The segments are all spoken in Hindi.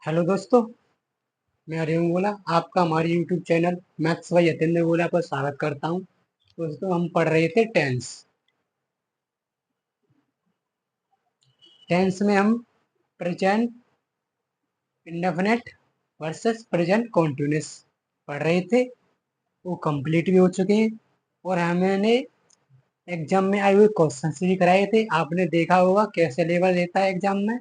हेलो दोस्तों, मैं हरिओम बोला आपका हमारे YouTube channel maths by Yatendra बोला पर स्वागत करता हूं। दोस्तों, हम पढ़ रहे थे टेंस। टेंस में हम present indefinite versus present continuous पढ़ रहे थे। वो कंप्लीट भी हो चुके हैं और हमने एग्जाम में आए हुए क्वेश्चन भी कराए थे। आपने देखा होगा कैसे लेवल रहता है एग्जाम में,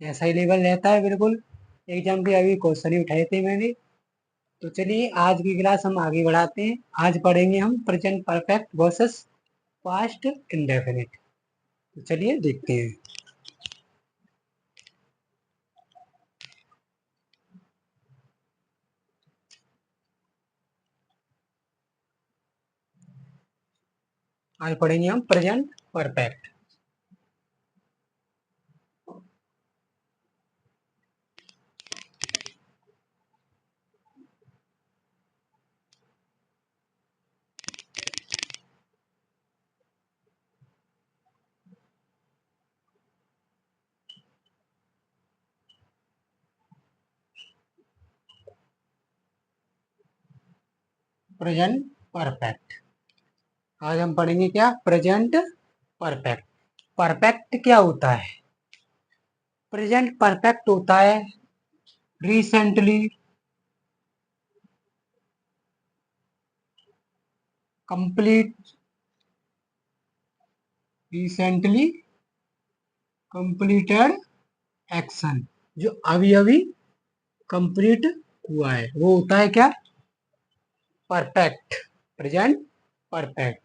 ऐसा ही लेवल रहता है बिल्कुल। एग्जाम के अभी क्वेश्चन ही उठाए थे मैंने। तो चलिए आज की क्लास हम आगे बढ़ाते हैं। आज पढ़ेंगे हम present perfect versus past indefinite. तो चलिए देखते हैं। आज पढ़ेंगे हम प्रेजेंट परफेक्ट। Present perfect. आज हम पढ़ेंगे क्या? Present perfect. परफेक्ट क्या होता है? प्रेजेंट परफेक्ट होता है recently, complete, recently completed action. जो अभी अभी कंप्लीट हुआ है वो होता है क्या? परफेक्ट। Present perfect.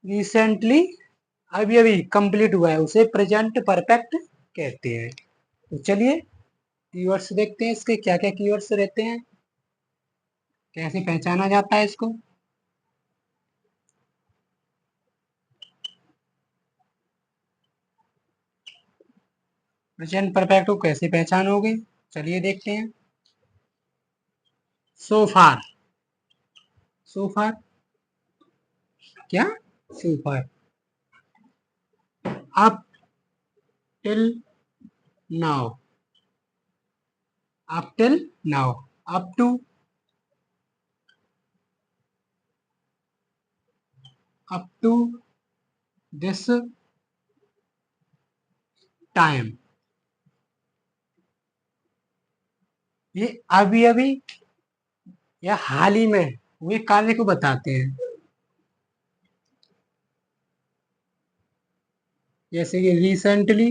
रिसेंटली अभी अभी कंप्लीट हुआ है उसे प्रेजेंट परफेक्ट कहते हैं। तो चलिए कीवर्ड्स देखते हैं, इसके क्या क्या कीवर्ड्स रहते हैं, कैसे पहचाना जाता है इसको। प्रेजेंट परफेक्ट को कैसे पहचानोगे, चलिए देखते हैं। सो फार। सो फार क्या? So far. Up till now. Up till now. Up to, up to this time. ये अभी अभी या हाल ही में हुए कार्य को बताते हैं। जैसे कि recently,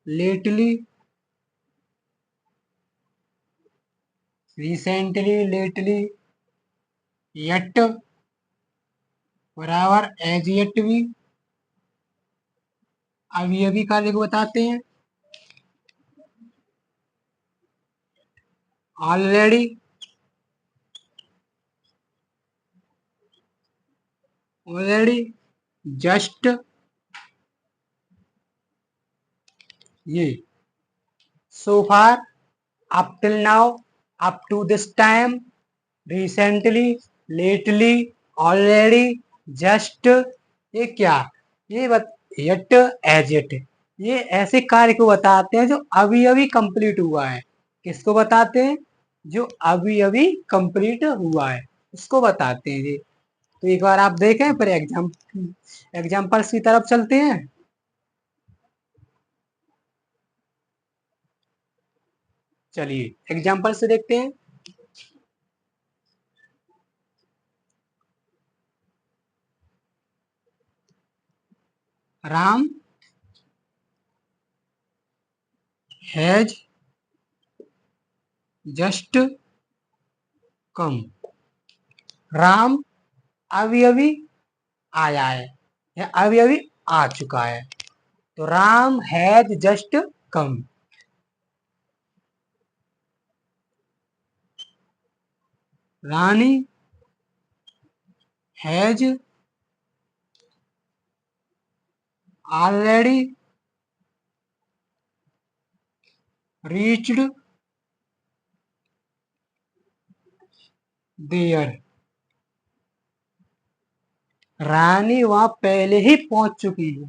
lately, recently, lately, yet, बराबर एज यट भी अभी अभी कार्य को बताते हैं। ऑलरेडी, ऑलरेडी, जस्ट, ये so far, up till now, up to this time, recently, lately, already, just, ये क्या? ये yet, as yet, ये ऐसे कार्य को बताते हैं जो अभी अभी कंप्लीट हुआ है। किसको बताते हैं? जो अभी अभी कंप्लीट हुआ है उसको बताते हैं जी। तो एक बार आप देखें फिर एग्जाम्पल्स की तरफ चलते हैं। चलिए एग्जाम्पल से देखते हैं। राम हैज जस्ट कम। राम अभी अभी आया है या अभी अभी आ चुका है। तो Ram has just come. Rani has already reached there. Rani वहां पहले ही पहुंच चुकी है।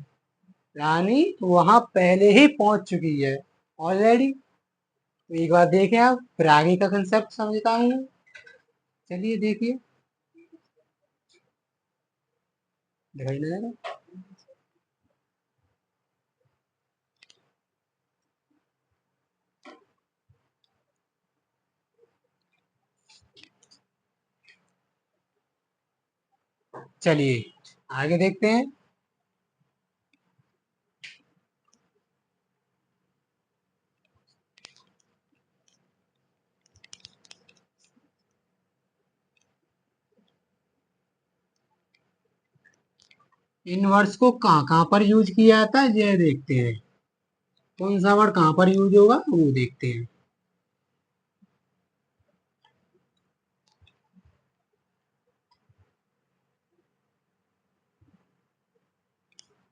रानी वहां पहले ही पहुंच चुकी है ऑलरेडी। तो एक बार देखें आप, फिर आगे का कंसेप्ट समझता हूँ। चलिए देखिए, दिखाई नहीं दे रहा? चलिए आगे देखते हैं। इन वर्ड्स को कहाँ कहाँ पर यूज किया जाता है ये देखते हैं। कौन सा वर्ड कहाँ पर यूज होगा वो देखते हैं।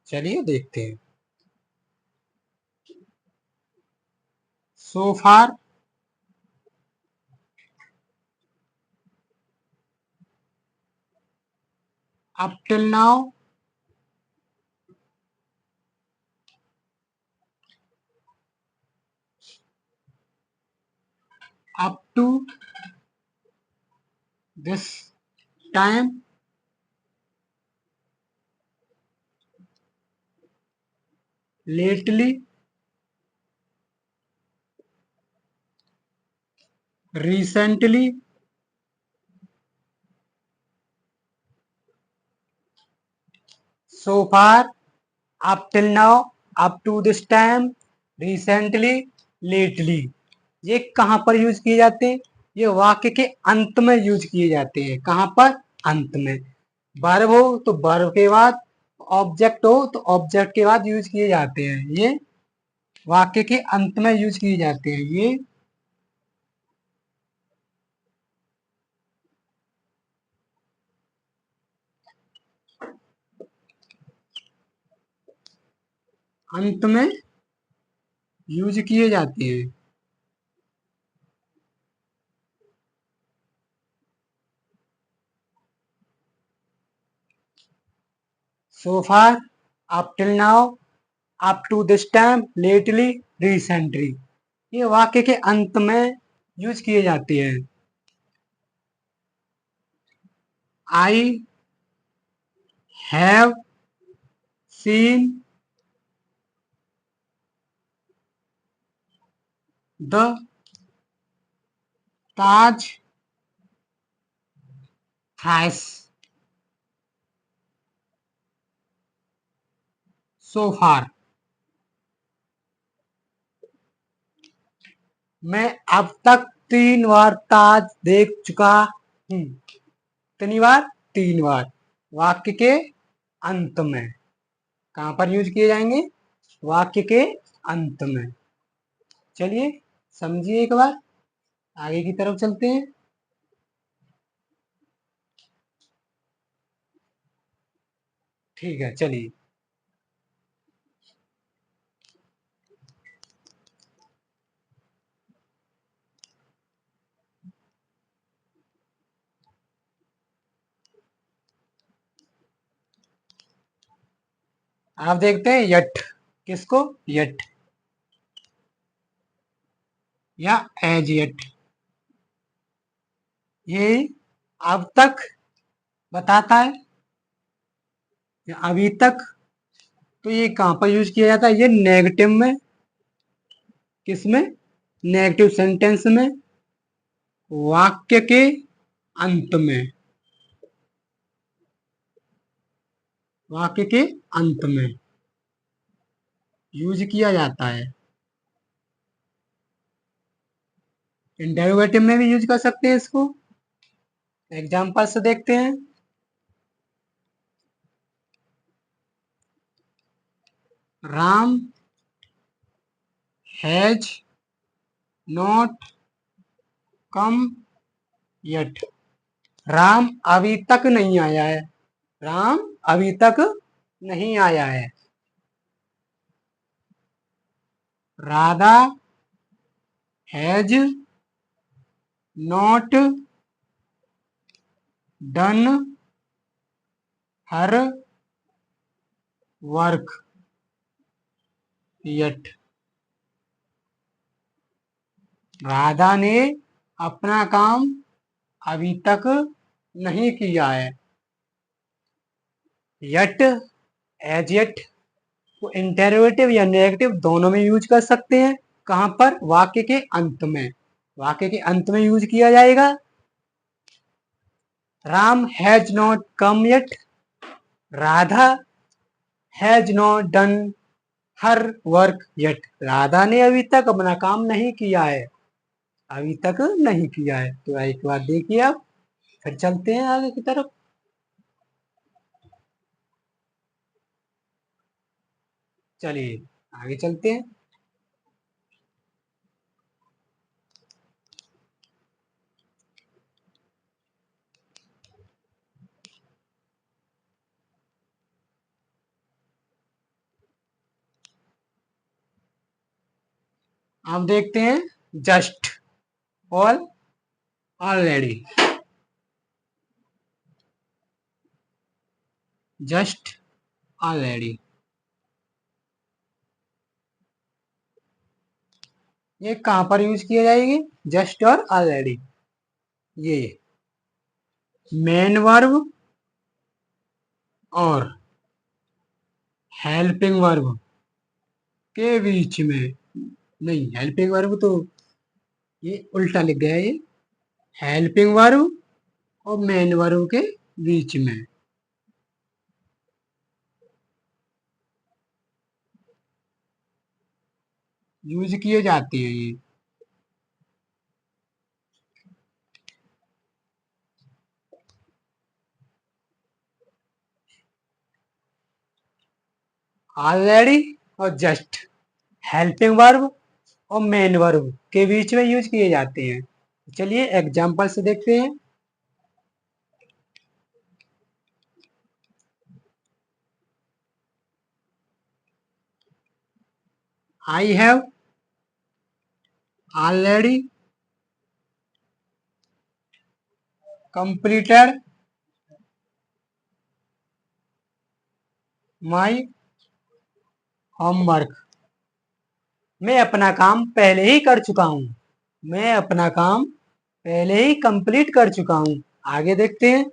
चलिए देखते हैं। So far, up till now, up to this time, lately, recently, so far, up till now, up to this time, recently, lately. ये कहाँ पर यूज किए जाते हैं? ये वाक्य के अंत में यूज किए जाते हैं। कहाँ पर? अंत में। वर्ब हो तो वर्ब के बाद, ऑब्जेक्ट हो तो ऑब्जेक्ट के बाद यूज किए जाते हैं। ये वाक्य के अंत में यूज किए जाते हैं। ये अंत में यूज किए जाते हैं। So far, up till now, up to this time, lately, recently। ये वाक्य के अंत में यूज किए जाते हैं। I have seen the Taj thrice so far। मैं अब तक 3 बार ताज देख चुका हूँ। कितनी बार? 3 बार। वाक्य के अंत में। कहाँ पर यूज किए जाएंगे? वाक्य के अंत में। चलिए समझिए एक बार, आगे की तरफ चलते हैं। ठीक है चलिए। आप देखते हैं यट। किसको? यट या एज यट। ये अब तक बताता है या अभी तक। तो ये कहाँ पर यूज किया जाता है? ये नेगेटिव में। किसमें? नेगेटिव सेंटेंस में, वाक्य के अंत में। वाक्य के अंत में यूज किया जाता है। इंटरोगेटिव में भी यूज कर सकते हैं इसको। एग्जाम्पल से देखते हैं। Ram has not come yet. Ram अभी तक नहीं आया है। राम अभी तक नहीं आया है। Radha has not done her work. Yet. Radha ने अपना काम अभी तक नहीं किया है। यट, एज यट को इंटरोगेटिव या नेगेटिव दोनों में यूज कर सकते हैं। कहां पर? वाक्य के अंत में। वाक्य के अंत में यूज किया जाएगा। Ram has not come yet. Radha has not done her work yet. Radha ने अभी तक अपना काम नहीं किया है। अभी तक नहीं किया है। तो एक बार देखिए आप, फिर चलते हैं आगे की तरफ। चलिए आगे चलते हैं। आप देखते हैं just, all, already. Just, already, ये कहां पर यूज किया जाएगी? जस्ट और ऑलरेडी। ये मेन वर्ब और हेल्पिंग वर्ब के बीच में। नहीं, हेल्पिंग वर्ब तो ये उल्टा लिख गया है। ये हेल्पिंग वर्ब और मेन वर्ब के बीच में यूज किए जाते हैं ये। ऑलरेडी और जस्ट हेल्पिंग वर्ब और मेन वर्ब के बीच में यूज किए जाते हैं। चलिए एग्जाम्पल से देखते हैं। I have already completed my homework. मैं अपना काम पहले ही कर चुका हूं। मैं अपना काम पहले ही कंप्लीट कर चुका हूं। आगे देखते हैं।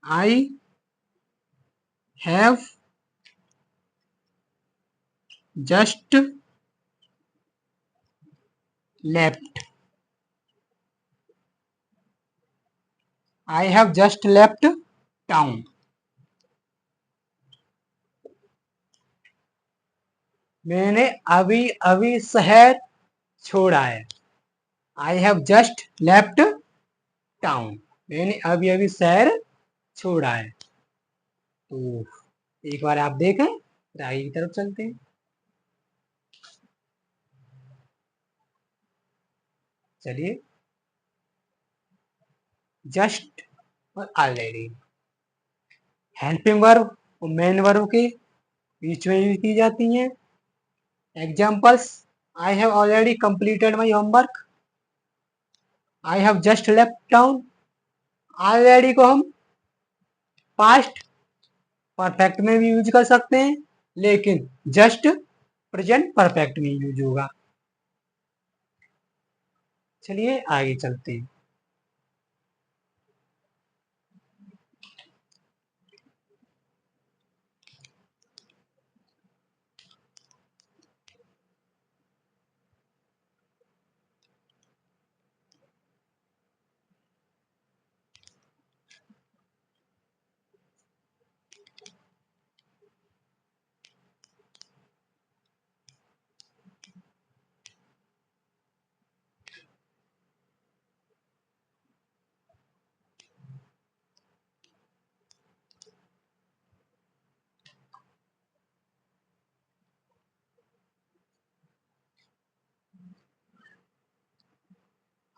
I have just left. I have just left town. मैंने अभी अभी शहर छोड़ा है। I have just left town. मैंने अभी अभी शहर छोड़ा है। तो एक बार आप देखें, फिर आगे की तरफ चलते हैं। चलिए, जस्ट और ऑलरेडी हेल्पिंग वर्ब और मेन वर्ब के बीच में यूज की जाती हैं। Examples: I have already completed my homework. I have just left town. Already को हम पास्ट परफेक्ट में भी यूज कर सकते हैं, लेकिन जस्ट प्रेजेंट परफेक्ट में यूज होगा। चलिए आगे चलते हैं।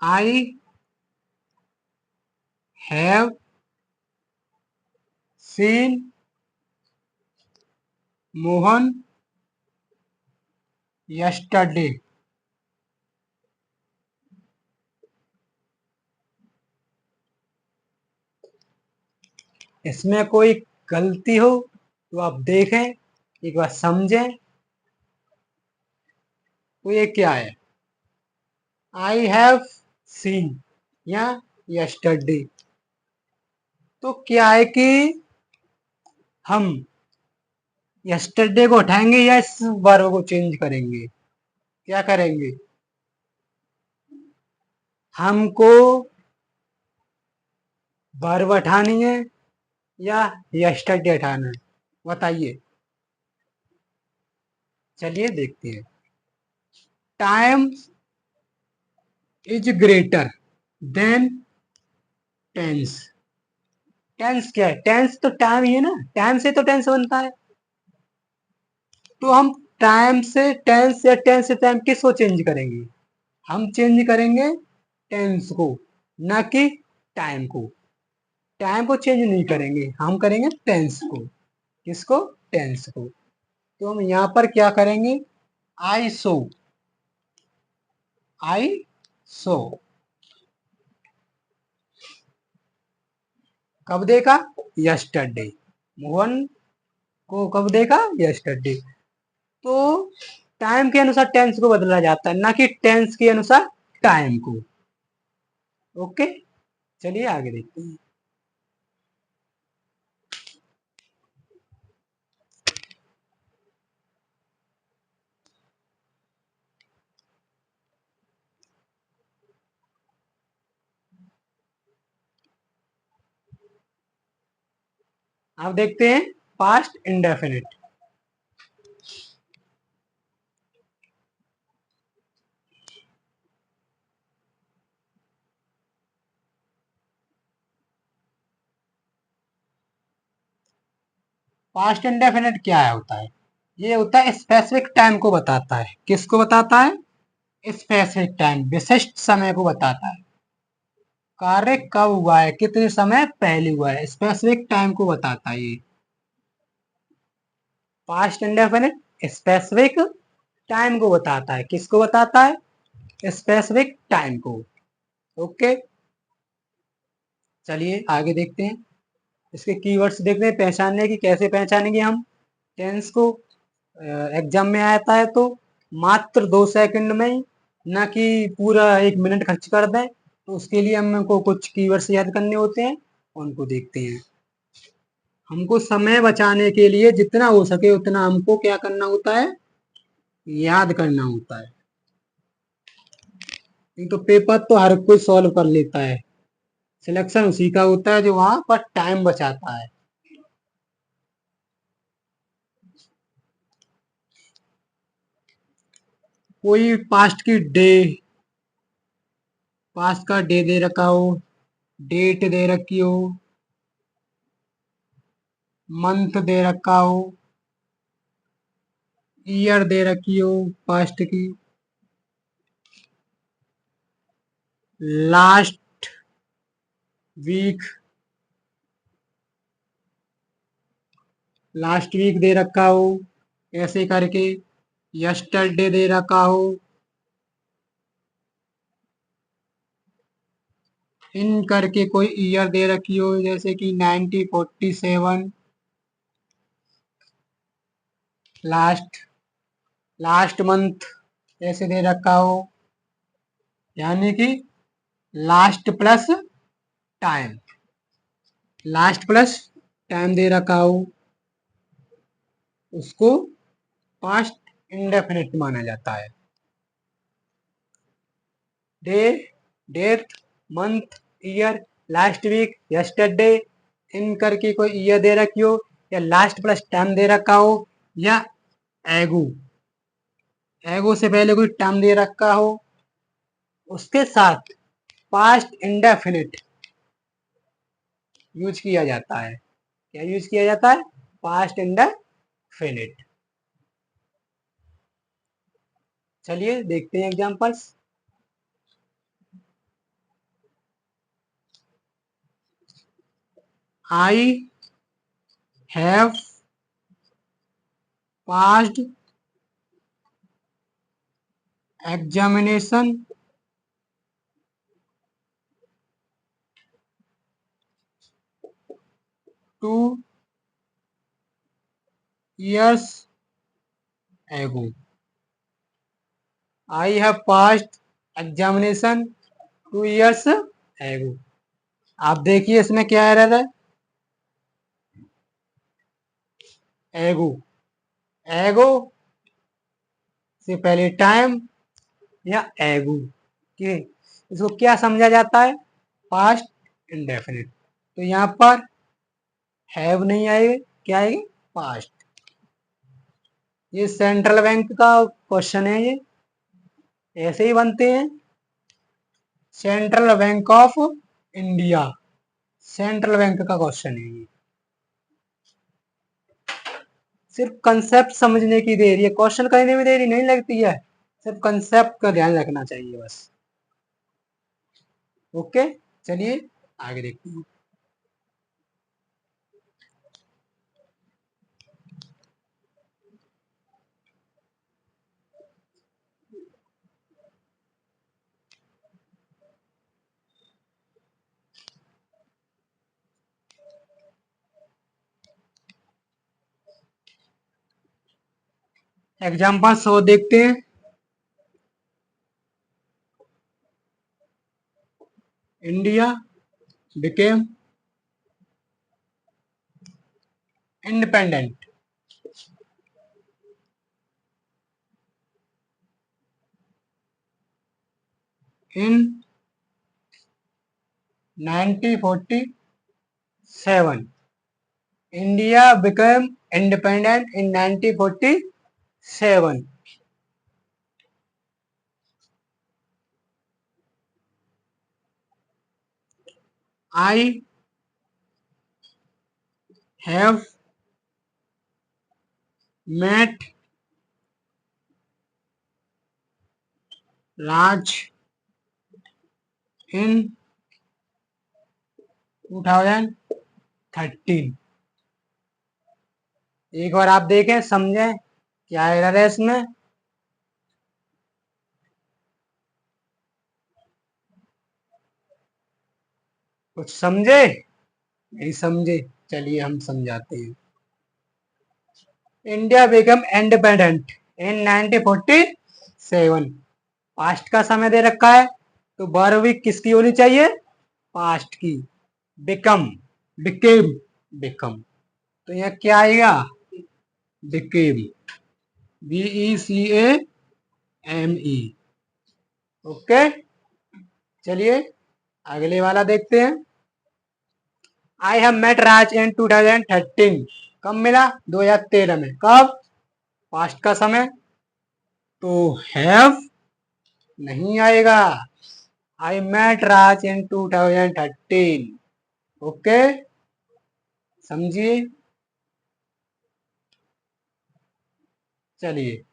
I have seen Mohan yesterday. इसमें कोई गलती हो तो आप देखें, एक बार समझें। तो ये क्या है? आई हैव सीन या यस्टरडे। तो क्या है कि हम यस्टरडे को उठाएंगे या इस वर्ब को चेंज करेंगे? क्या करेंगे? हमको वर्ब उठानी है या यस्टरडे उठाना है? बताइए। चलिए देखते हैं। Time is greater than tense. Tense क्या है? टेंस तो टाइम ही है ना, टाइम से तो टेंस बनता है। तो हम टाइम से टेंस या टेंस से टाइम किसको चेंज करेंगे? हम चेंज करेंगे टेंस को, ना कि टाइम को। टाइम को चेंज नहीं करेंगे, हम करेंगे टेंस को। किसको? टेंस को। तो हम यहाँ पर क्या करेंगे? आई सो। आई सो कब देखा? यस्टरडे। मोहन को कब देखा? यस्टरडे। तो टाइम के अनुसार टेंस को बदला जाता है, ना कि टेंस के अनुसार टाइम को। ओके, चलिए आगे देखते हैं। आप देखते हैं पास्ट इंडेफिनिट। पास्ट इंडेफिनिट क्या है होता है? ये होता है स्पेसिफिक टाइम को बताता है। किसको बताता है? स्पेसिफिक टाइम, विशिष्ट समय को बताता है। कार्य कब हुआ है, कितने समय पहले हुआ है, स्पेसिफिक टाइम को बताता है ये। पास्ट इंडेफिनिट स्पेसिफिक टाइम को बताता है। किसको बताता है? स्पेसिफिक टाइम को। ओके, चलिए आगे देखते हैं। इसके कीवर्ड्स देखते हैं, पहचानने की। कैसे पहचानेंगे हम टेंस को? एग्जाम में आता है तो मात्र 2 सेकंड में ही, ना कि पूरा 1 मिनट खर्च कर दें। तो उसके लिए हमको कुछ कीवर्ड्स याद करने होते हैं, उनको देखते हैं। हमको समय बचाने के लिए जितना हो सके उतना हमको क्या करना होता है? याद करना होता है। नहीं तो पेपर तो हर कोई सॉल्व कर लेता है। सिलेक्शन उसी का होता है जो वहां पर टाइम बचाता है। कोई पास्ट की डे, पास्ट का डे दे रखा हो, डेट दे रखी हो, मंथ दे रखा हो, ईयर दे रखी हो पास्ट की, लास्ट वीक, लास्ट वीक दे रखा हो, ऐसे करके यस्टरडे दे रखा हो, इन करके कोई ईयर दे रखी हो जैसे कि 1947, लास्ट लास्ट मंथ ऐसे दे रखा हो, यानी कि last plus time, last plus time दे रखा हो, उसको पास्ट इंडेफिनिट माना जाता है। Day, date, month, year, last week, yesterday, इन करके कोई ईयर दे रखी हो, या लास्ट प्लस टाइम दे रखा हो, या एगो, एगो से पहले कोई टाइम दे रखा हो, उसके साथ पास्ट इंडेफिनिट यूज किया जाता है। क्या यूज किया जाता है? Past indefinite. चलिए देखते हैं examples. I have passed examination two years ago. I have passed examination 2 years ago. आप देखिए इसमें क्या एरर है, एगो, एगो से पहले टाइम या एगो के, इसको क्या समझा जाता है, पास्ट इंडेफिनिट। तो यहाँ पर हैव नहीं आएगा, क्या आएगा, पास्ट। ये सेंट्रल बैंक का क्वेश्चन है, ये ऐसे ही बनते हैं। Central bank of India, central bank का क्वेश्चन है ये। सिर्फ कंसेप्ट समझने की देरी है, क्वेश्चन करने में देरी नहीं लगती है, सिर्फ कंसेप्ट का ध्यान रखना चाहिए बस। ओके, चलिए आगे देखते हैं। एग्जाम्पल 100 देखते हैं। India became independent in 1947। India became independent in 1947। I have met Raj in 2013। एक बार आप देखें, समझें क्या एरर है इसमें। कुछ समझे, नहीं समझे, चलिए हम समझाते हैं। India become independent in 1947। Past का समय दे रखा है, तो वर्ब भी किसकी होनी चाहिए, पास्ट की। बिकम, बिकेम, बिकम, तो यहाँ क्या आएगा, बिकेम, BECAME। ओके, चलिए अगले वाला देखते हैं। आई हैव मेट राज इन 2013। कब मिला, 2013 में। कब, पास्ट का समय, तो हैव नहीं आएगा। I met Raj in 2013। Okay, समझिए, चलिए।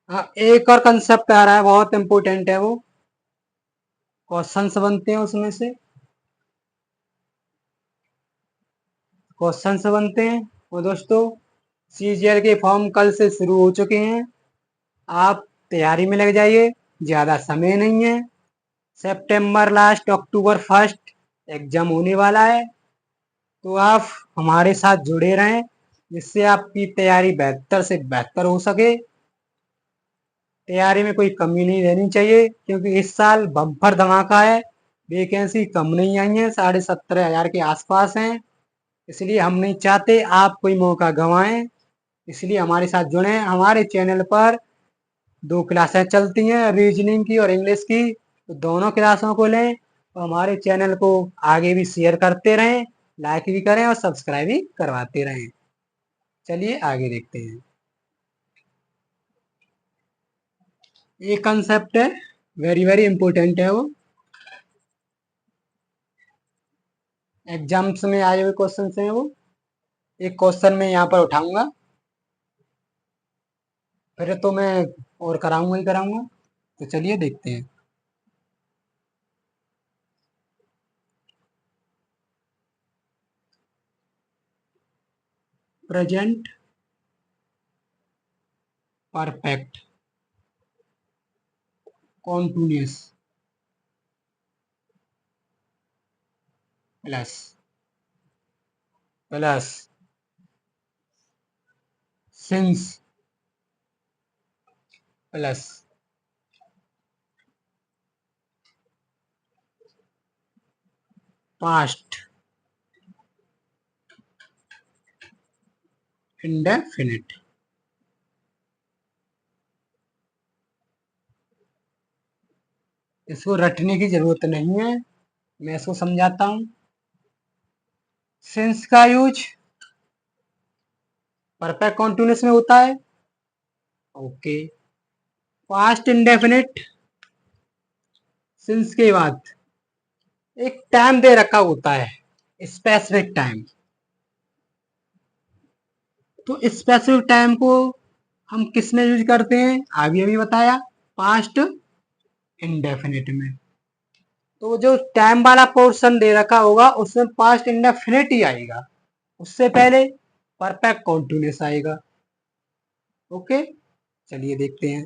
हाँ, एक और कंसेप्ट आ रहा है, बहुत इंपॉर्टेंट है वो, क्वेश्चंस बनते हैं उसमें से, क्वेश्चंस बनते हैं। और दोस्तों, सीजीएल के फॉर्म कल से शुरू हो चुके हैं, आप तैयारी में लग जाइए, ज़्यादा समय नहीं है। सितंबर लास्ट, अक्टूबर फर्स्ट एग्जाम होने वाला है, तो आप हमारे साथ जुड़े रहें, जिससे आपकी तैयारी बेहतर से बेहतर हो सके। तैयारी में कोई कमी नहीं रहनी चाहिए, क्योंकि इस साल बम्पर धमाका है, वैकेंसी कम नहीं आई है, 17,500 के आसपास हैं। इसलिए हम नहीं चाहते आप कोई मौका गंवाएं, इसलिए हमारे साथ जुड़ें। हमारे चैनल पर 2 क्लासें चलती हैं, रीजनिंग की और इंग्लिश की, तो दोनों क्लासों को लें और हमारे चैनल को आगे भी शेयर करते रहें, लाइक भी करें और सब्सक्राइब भी करवाते रहें। चलिए आगे देखते हैं। ये कंसेप्ट है, वेरी वेरी इंपॉर्टेंट है वो, एग्जाम्स में आए हुए क्वेश्चन हैं वो। एक क्वेश्चन मैं यहाँ पर उठाऊंगा, फिर तो मैं और कराऊंगा ही कराऊंगा। तो चलिए देखते हैं। Present perfect continuous plus plus since plus past indefinite. इसको रटने की जरूरत नहीं है, मैं इसको समझाता हूं। सिंस का यूज परफेक्ट कॉन्टिन्यूअस में होता है। ओके। पास्ट इंडेफिनिट सिंस के बाद एक टाइम दे रखा होता है, स्पेसिफिक टाइम। तो स्पेसिफिक टाइम को हम किस में यूज करते हैं, अभी अभी बताया, पास्ट इंडेफिनिट में। तो जो टाइम वाला पोर्शन दे रखा होगा उसमें पास्ट इंडेफिनिट ही आएगा, उससे पहले परफेक्ट कॉन्टिन्यूअस आएगा। ओके, चलिए देखते हैं।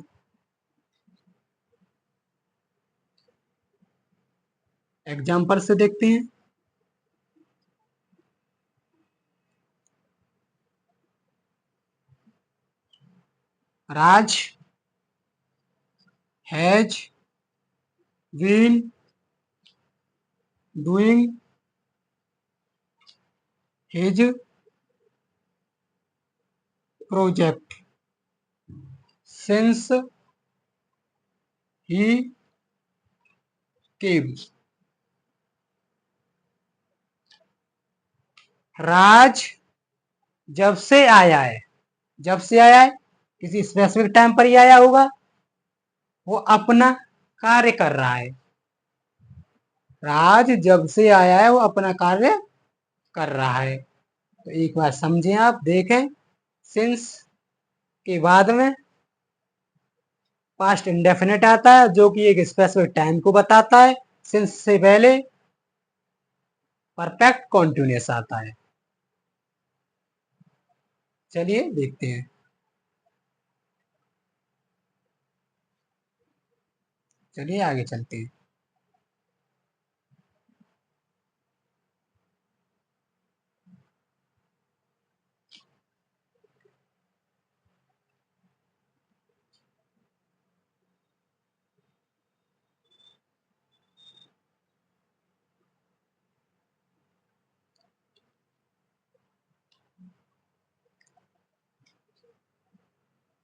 एग्जाम्पल से देखते हैं। Raj has been doing his project since he came. Raj जब से आया है, जब से आया है किसी स्पेसिफिक टाइम पर ही आया होगा, वो अपना कार्य कर रहा है। राज जब से आया है वो अपना कार्य कर रहा है। तो एक बार समझें, आप देखें, सिंस के बाद में पास्ट इंडेफिनिट आता है जो कि एक स्पेसिफिक टाइम को बताता है। सिंस से पहले परफेक्ट कॉन्टिन्यूअस आता है। चलिए देखते हैं। चलिए आगे चलते हैं।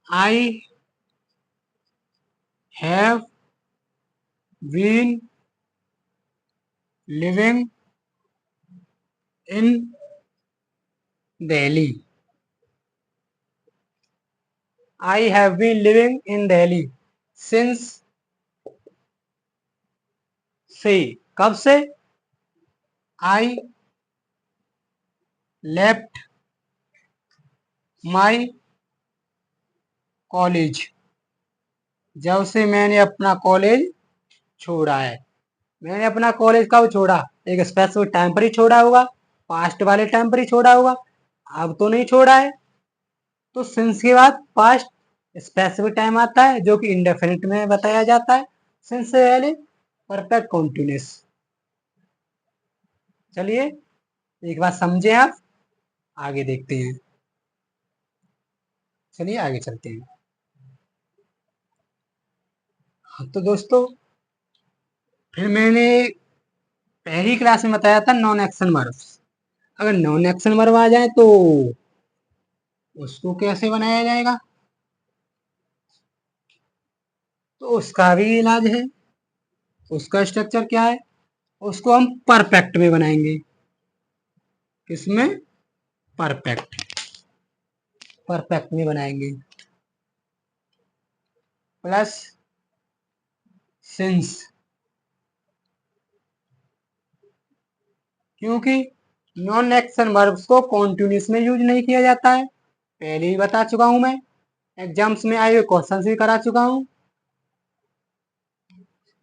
I have been living in Delhi. I have been living in Delhi since, से, कब से, आई लेफ्ट माई कॉलेज, जब से मैंने अपना कॉलेज छोड़ा है। मैंने अपना कॉलेज कब छोड़ा, एक स्पेसिफिक टाइम पर ही छोड़ा होगा, पास्ट वाले टाइम पर ही छोड़ा होगा, अब तो नहीं छोड़ा है। तो सिंस के बाद पास्ट स्पेसिफिक टाइम आता है जो कि इंडेफिनिट में बताया जाता है। सिंस से पहले परफेक्ट कॉन्टिन्यूअस। चलिए एक बात समझे आप, आगे देखते हैं। चलिए आगे चलते हैं। हाँ, तो दोस्तों फिर मैंने पहली क्लास में बताया था नॉन एक्शन वर्ब्स। अगर नॉन एक्शन वर्ब आ जाए तो उसको कैसे बनाया जाएगा, तो उसका भी इलाज है। उसका स्ट्रक्चर क्या है, उसको हम परफेक्ट में बनाएंगे। किसमें, परफेक्ट, परफेक्ट में बनाएंगे। प्लस सिंस, क्योंकि नॉन एक्शन वर्ब्स को कॉन्टिन्यूस में यूज नहीं किया जाता है, पहले ही बता चुका हूं मैं, एग्जाम्स में आए हुए क्वेश्चन भी करा चुका हूं।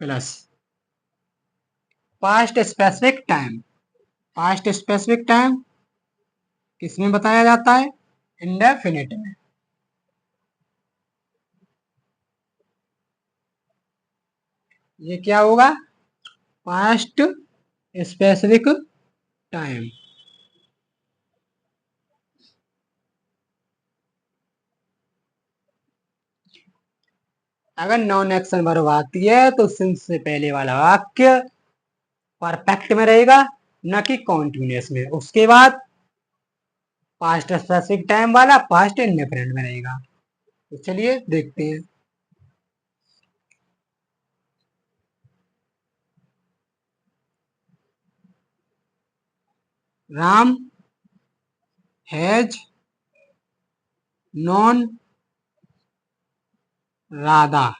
Plus past specific time, past specific time किसमें बताया जाता है, इंडेफिनिट में। ये क्या होगा? Past specific time. अगर नॉन एक्शन वर्ब आती है तो सिंस से पहले वाला वाक्य परफेक्ट में रहेगा, न कि कॉन्टिन्यूअस में। उसके बाद पास्ट स्पेसिफिक टाइम वाला पास्ट इंडेफिनिट में रहेगा। तो चलिए देखते हैं। Ram has non Radha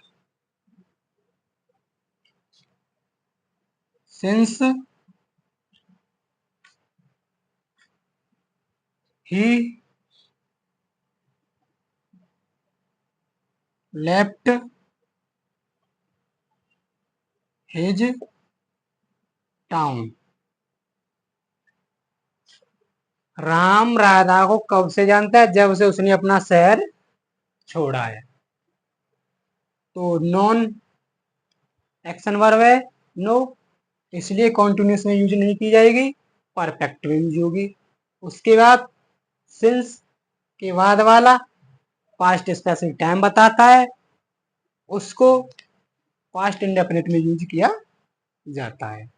since he left his town. Ram Radha को कब से जानता है? जब से उसने अपना शहर छोड़ा है। तो नॉन एक्शन वर्ब है, नो, इसलिए कॉन्टिन्यूस में यूज नहीं की जाएगी, परफेक्ट में यूज होगी। उसके बाद सिंस के बाद वाला पास्ट स्पेसिफिक टाइम बताता है, उसको पास्ट इंडेफिनिट में यूज किया जाता है।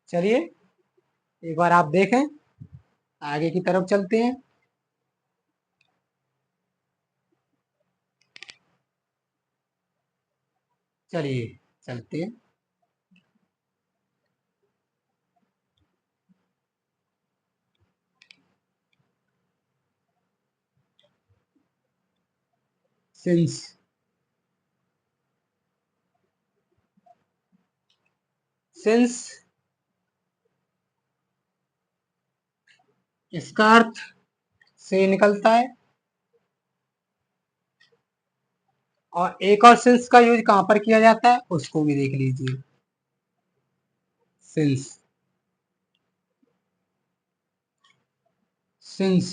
चलिए एक बार आप देखें, आगे की तरफ चलते हैं। चलिए चलते हैं। सिंस सिंस इसका अर्थ से निकलता है, और एक और सिंस का यूज कहां पर किया जाता है उसको भी देख लीजिए। सिंस सिंस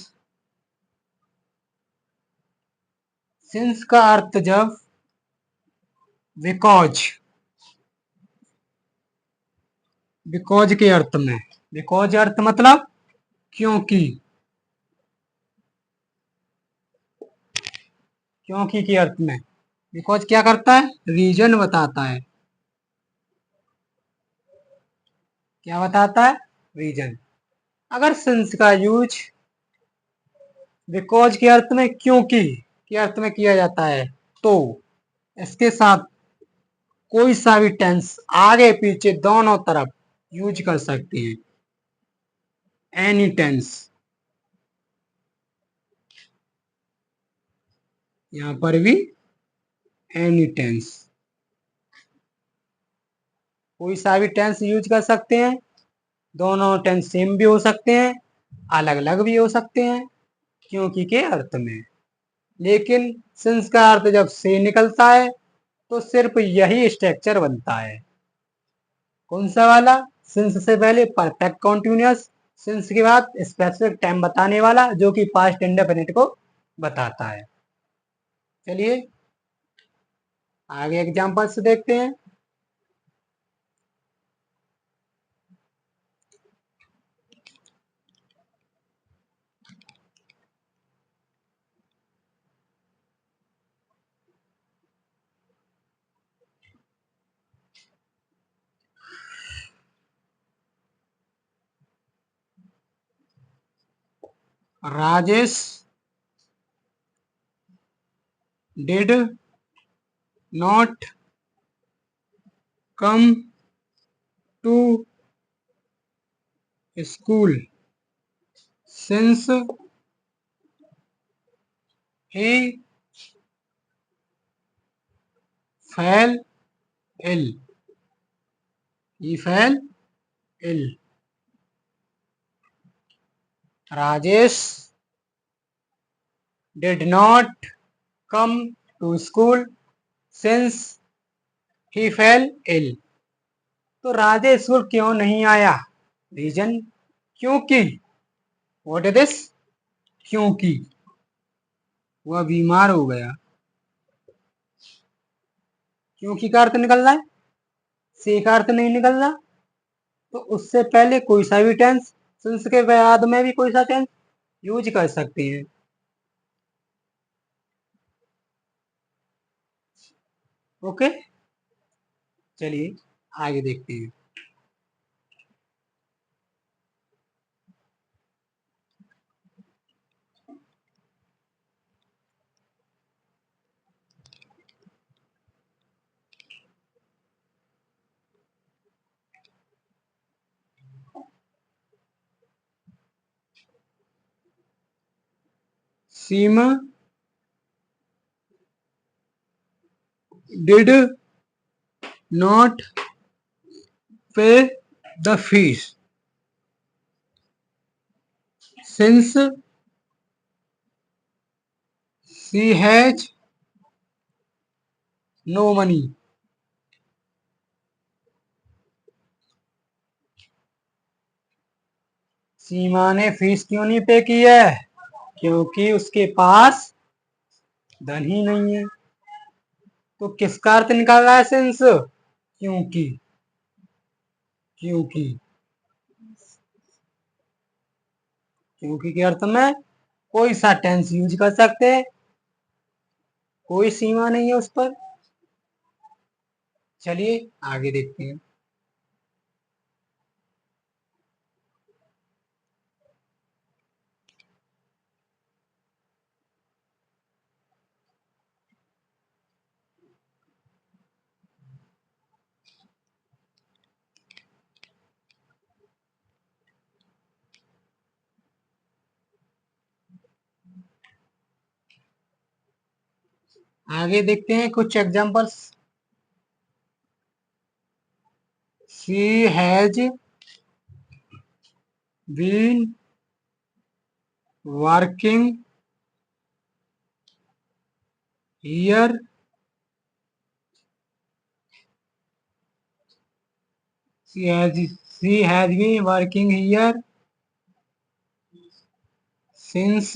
सिंस का अर्थ जब बिकॉज बिकॉज के अर्थ में, बिकॉज अर्थ मतलब क्योंकि, क्योंकि के अर्थ में बिकॉज क्या करता है? रीजन बताता है। क्या बताता है? रीजन। अगर सिंस का यूज बिकॉज के अर्थ में क्योंकि के अर्थ में किया जाता है तो इसके साथ कोई सा भी टेंस आगे पीछे दोनों तरफ यूज कर सकते हैं। एनी टेंस, यहां पर भी एनी टेंस, कोई सा भी टेंस यूज कर सकते हैं। दोनों टेंस सेम भी हो सकते हैं, अलग अलग भी हो सकते हैं क्योंकि के अर्थ में। लेकिन सिंस का अर्थ जब से निकलता है तो सिर्फ यही स्ट्रक्चर बनता है। कौन सा वाला? सिंस से पहले परफेक्ट कॉन्टिन्यूअस, सिंस के बाद स्पेसिफिक टाइम बताने वाला जो कि पास्ट इंडेफिनिट को बताता है। चलिए आगे एग्जांपल्स देखते हैं। Rajesh did not come to school since he fell ill, he fell ill। Rajesh did not come to school since he fell ill। तो राजेश स्कूल क्यों नहीं आया? रीजन क्योंकि, व्हाट इज दिस? क्योंकि वह बीमार हो गया। क्योंकि का अर्थ निकल रहा है, से का अर्थ नहीं निकल रहा। तो उससे पहले कोई सा भी टेंस, सिंस के बाद में भी कोई सा टेंस यूज कर सकते हैं। ओके, चलिए आगे देखते हैं। Seema did not pay the fees since she has no money. Seema ने फीस क्यों नहीं पे की है? क्योंकि उसके पास धन ही नहीं है। तो किसका अर्थ निकाल रहा है सिंस? क्योंकि। क्योंकि क्योंकि के अर्थ में कोई सा टेंस यूज कर सकते हैं, कोई सीमा नहीं है उस पर। चलिए आगे देखते हैं। आगे देखते हैं कुछ examples. She has been working here she has she has been working here since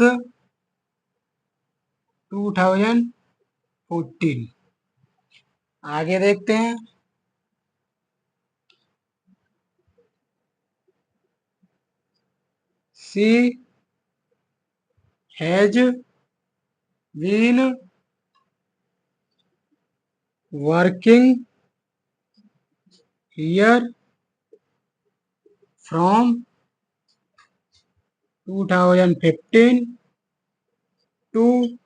2014। आगे देखते हैं। she has been working here from 2015 to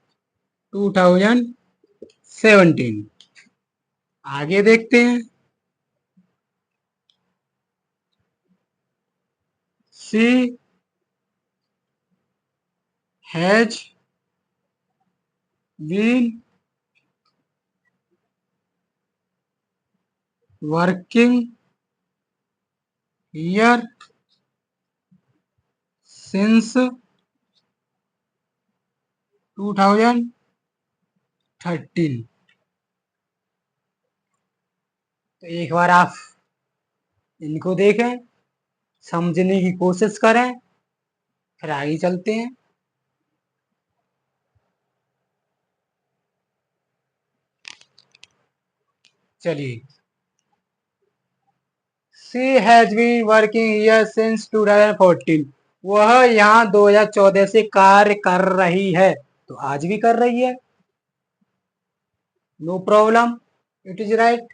2017। आगे देखते हैं। she has been working here since 2013। तो एक बार आप इनको देखें, समझने की कोशिश करें, फिर आगे चलते हैं। चलिए, she has been working here since 2014। वह यहाँ 2014 से कार्य कर रही है, तो आज भी कर रही है। No problem, it is right.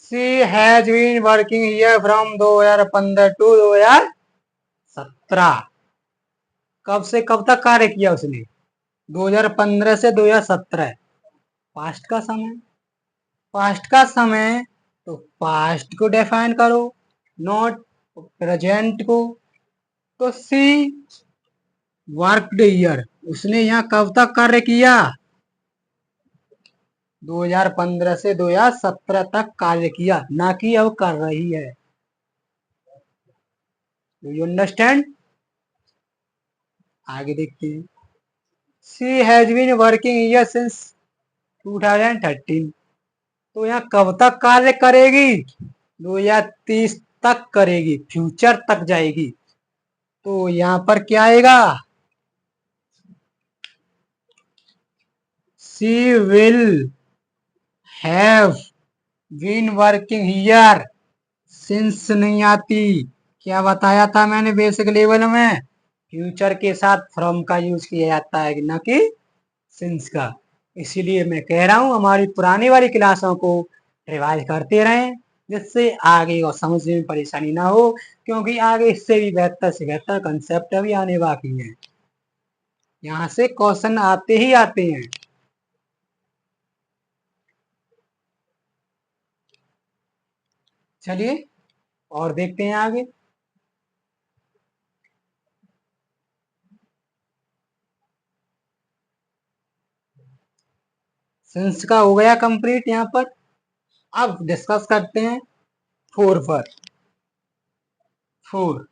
She has been working here from 2015 to 2017। कब से कब तक कार्य किया उसने? 2015 से 2017। पास्ट का समय। पास्ट का समय, तो पास्ट को डिफाइन करो, नॉट प्रेजेंट को। तो सी वर्कड ईयर, उसने यहाँ कब तक कार्य किया? 2015 से 2017 तक कार्य किया, ना कि अब कर रही है। Do you understand? आगे देखते हैं। She has been working year since 2013। तो यहाँ कब तक कार्य करेगी? 2030 तक करेगी, फ्यूचर तक जाएगी। तो यहां पर क्या आएगा? She will have been working here since नहीं आती। क्या बताया था मैंने बेसिक लेवल में? फ्यूचर के साथ फ्रॉम का यूज किया जाता है ना कि सिंस का। इसीलिए मैं कह रहा हूं हमारी पुरानी वाली क्लासों को रिवाइज करते रहें, जिससे आगे और समझने में परेशानी ना हो, क्योंकि आगे इससे भी बेहतर से बेहतर कंसेप्ट अभी आने बाकी है। यहाँ से क्वेश्चन आते ही आते हैं। चलिए और देखते हैं आगे। सिंस का हो गया कंप्लीट यहाँ पर। अब डिस्कस करते हैं फोर पर। फोर,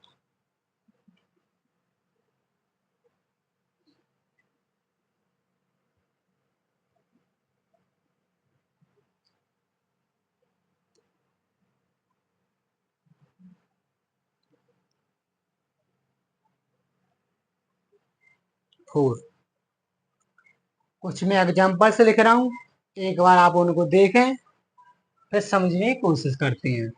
फोर कुछ मैं एग्जाम्पल से लिख रहा हूं, एक बार आप उनको देखें, फिर समझने की कोशिश करते हैं।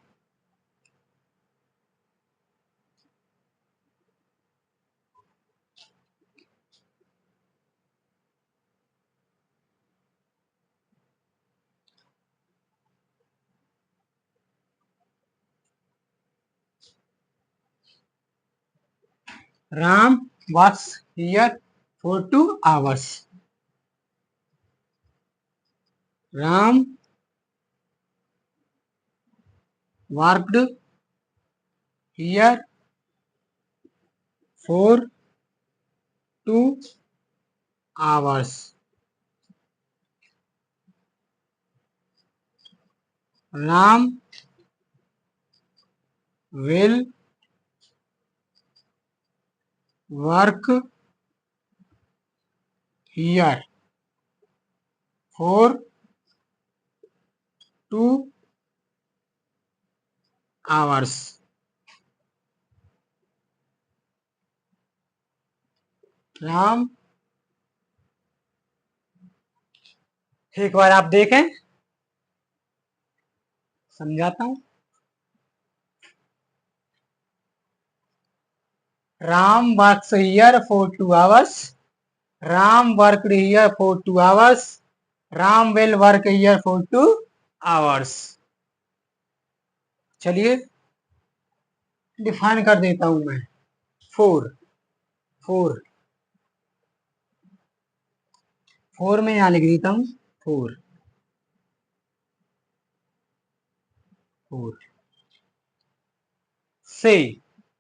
Ram was here for 2 hours. Ram worked here for 2 hours. Ram will work here for 2 hours. Ram, एक बार आप देखें, समझाता हूं। Ram works here for 2 hours. Ram worked here for 2 hours. Ram will work here for 2 hours. चलिए डिफाइन कर देता हूं मैं। फोर, फोर, फोर में यहां लिख देता हूं। फोर, फोर से,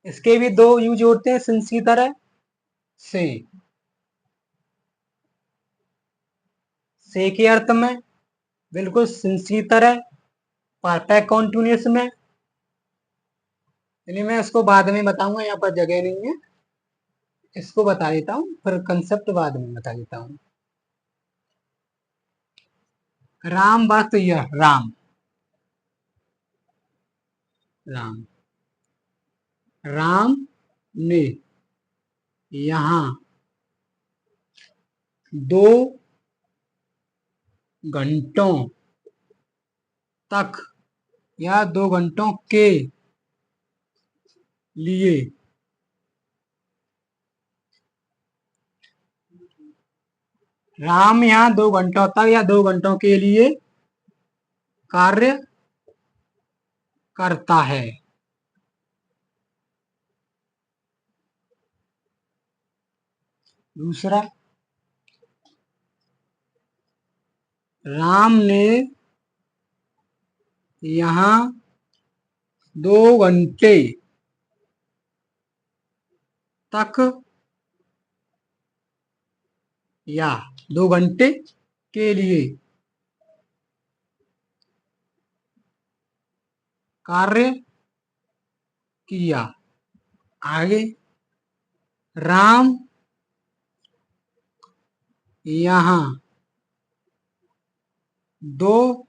इसके भी दो यूज होते हैं सिंस की तरह। से के अर्थ में बिल्कुल सिंस की तरह परफेक्ट कॉन्टिन्यूअस में। यानी मैं उसको बाद में बताऊंगा, यहाँ पर जगह नहीं है, इसको बता देता हूँ, फिर कंसेप्ट बाद में बता देता हूँ। राम बात तो यह राम, राम, राम ने यहाँ 2 घंटों तक या 2 घंटों के लिए राम यहाँ 2 घंटों तक या 2 घंटों के लिए कार्य करता है। दूसरा, राम ने यहाँ 2 घंटे तक या 2 घंटे के लिए कार्य किया। आगे, राम यहाँ 2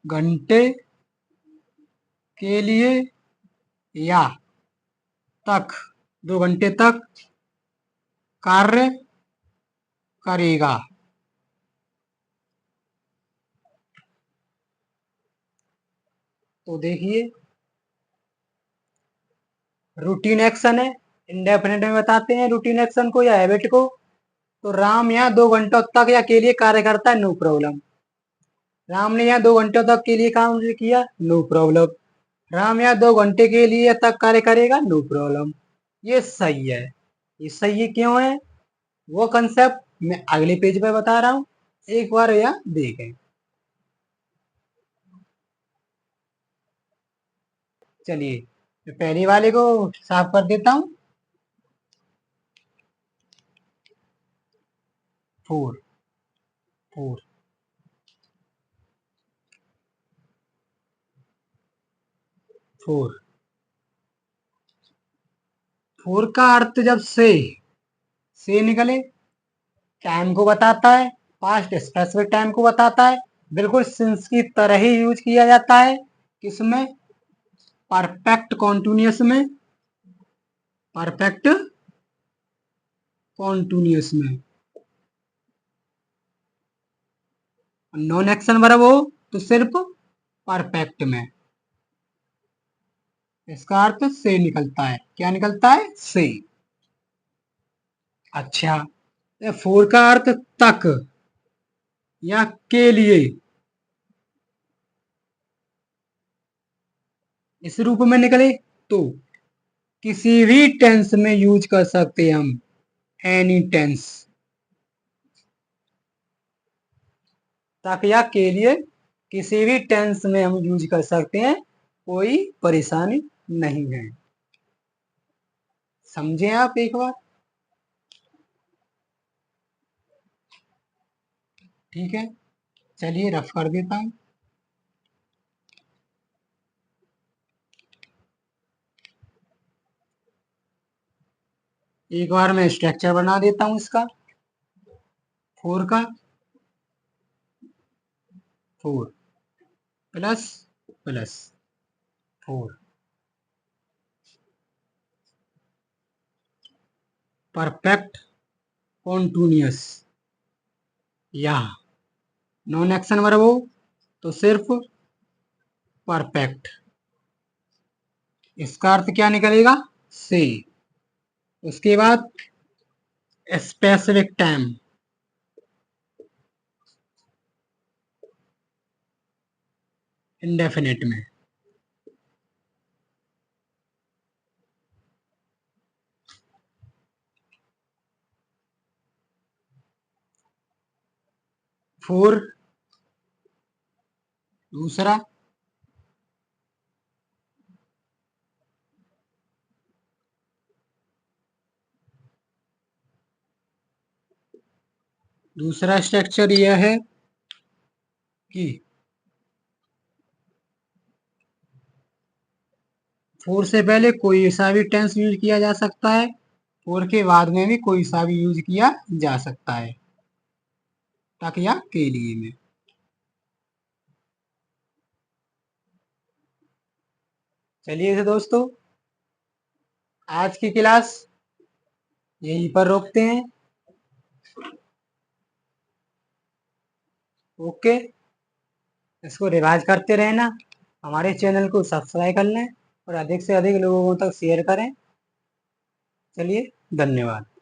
घंटे के लिए या तक 2 घंटे तक कार्य करेगा। तो देखिए रूटीन एक्शन है, इंडेफिनेट में बताते हैं रूटीन एक्शन को या हैबिट को। तो राम यहाँ 2 घंटों तक या के लिए कार्य करता है, नो प्रॉब्लम। राम ने यहाँ 2 घंटों तक के लिए काम किया, नो प्रॉब्लम। राम यहाँ 2 घंटे के लिए तक कार्य करेगा, नो प्रॉब्लम। ये सही है। ये सही क्यों है वो कंसेप्ट मैं अगले पेज पे बता रहा हूं, एक बार यह देखें। चलिए मैं पहले वाले को साफ कर देता हूं। 4 4 4 4 का अर्थ जब से निकले, टाइम को बताता है, पास्ट स्पेसिफिक टाइम को बताता है, बिल्कुल सिंस की तरह ही यूज किया जाता है। किसमें? परफेक्ट कॉन्टिन्यूअस में। परफेक्ट कॉन्टिन्यूअस में। नॉन एक्शन वर्ब हो तो सिर्फ परफेक्ट में। इसका अर्थ से निकलता है। क्या निकलता है? से। अच्छा, 4 का अर्थ तक या के लिए। इस रूप में निकले तो किसी भी टेंस में यूज कर सकते हैं हम, एनी टेंस। तक या के लिए किसी भी टेंस में हम यूज कर सकते हैं, कोई परेशानी नहीं है। समझे आप एक बार? ठीक है, चलिए रफ कर देता हूं। एक बार मैं स्ट्रक्चर बना देता हूं इसका। 4 का 4 प्लस प्लस 4 परफेक्ट कॉन्टिन्यूअस या नॉन एक्शन वर्ब हो तो सिर्फ परफेक्ट। इसका अर्थ क्या निकलेगा? से। उसके बाद स्पेसिफिक टाइम, इंडेफिनेट में। फोर दूसरा, दूसरा स्ट्रक्चर यह है कि 4 से पहले कोई सा भी टेंस यूज किया जा सकता है, 4 के बाद में भी कोई सा भी यूज किया जा सकता है, तक या के लिए में। चलिए तो दोस्तों, आज की क्लास यहीं पर रोकते हैं। ओके, इसको रिवाइज करते रहना, हमारे चैनल को सब्सक्राइब कर लें और अधिक से अधिक लोगों तक शेयर करें। चलिए, धन्यवाद।